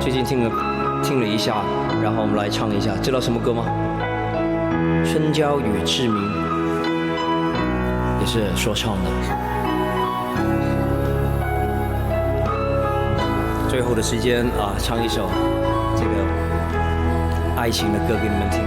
最近听了一下，然后我们来唱一下，知道什么歌吗？春娇与志明，也是说唱的。最后的时间啊，唱一首这个爱情的歌给你们听。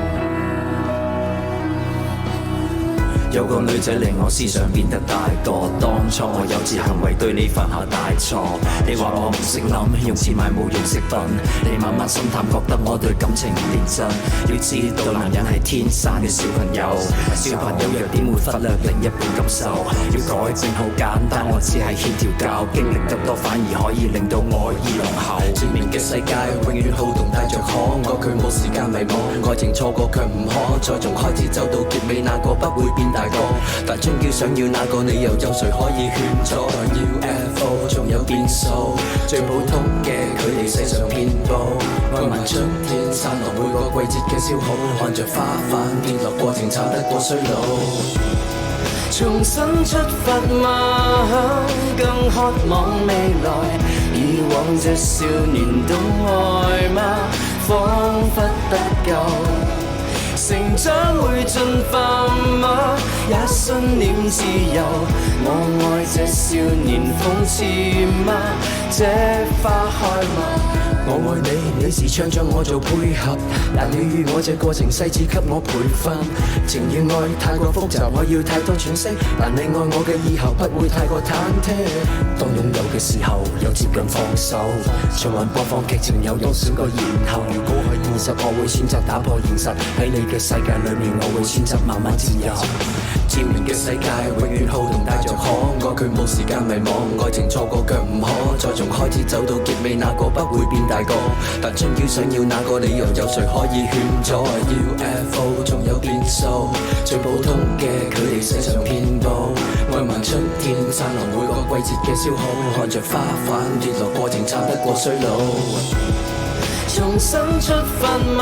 有個女仔令我思想變得大個，當初我幼稚行為對你犯下大錯。你話我唔識諗，用錢買冇用飾品，你慢慢心淡，覺得我對感情唔認真。要知道男人係天生嘅小朋友，小朋友弱點會忽略另一半感受。要改正好簡單，我只係欠條教，經歷得多反而可以令到愛意濃厚。前面嘅世界永遠好動帶着可愛，佢冇時間迷惘，愛情錯過卻唔可再從開始走到結尾，那個不會變大個，但終叫想要那個你又有誰可以勸阻？代 UFO 仲有變數，最普通嘅佢哋世上遍佈，愛問春天散落每個季節嘅消耗，看着花瓣跌落過程慘得過衰老。重新出發嗎？更渴望未來，以往這少年懂愛嗎？彷彿不夠。成長會進化嗎？也信念自由。我愛這少年諷刺嗎？這花開嗎？我愛你，你時唱着我做配合，但你與我這過程細緻給我培訓。情與愛太過複雜，我要太多喘息，但你愛我嘅以後不會太過忐忑。當擁有嘅時候，又接近放手，循環播放劇情有多少個然後？如果係現實，我會選擇打破現實，喺你嘅世界裏面，我會選擇慢慢自由。照面嘅世界永遠好動帶着可愛，佢冇時間迷惘，愛情錯過卻唔可再從開始走到結尾，那個不會變大個，但終於想要那個理由，有誰可以勸阻？ UFO 仲有變數，最普通嘅佢哋世上遍佈，愛問春天散落每個季節嘅消耗，看着花瓣跌落過程慘得過衰老。重新出發嗎？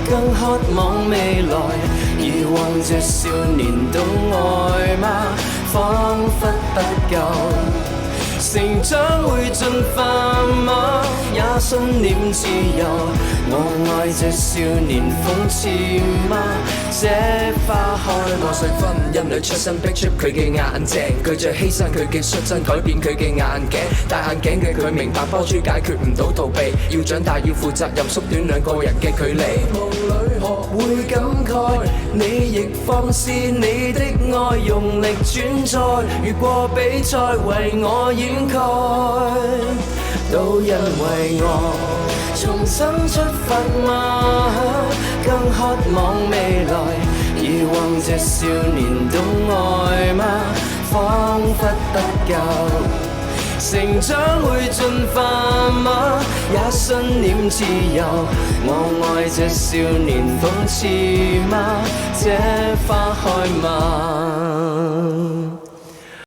更渴望未來，以往這少年懂愛嗎？彷彿不夠。成長會進化嗎？也信念自由。我愛這少年諷刺嗎？這花開我碎婚姻裏出身逼出佢嘅眼睛，佢着犧牲佢嘅率真改變佢嘅眼鏡，戴眼鏡嘅佢明白波珠解決唔到逃避，要長大要負責任，縮短兩個人嘅距離。夢裏學會感慨，你亦放肆你的愛，用力轉載，越過比賽為我掩蓋，都因為我重新出發嗎？更渴望未來，以往這少年懂愛嗎？彷彿不夠。成長會進化嗎？也信念自由。我愛這少年諷刺嗎？這花開嗎？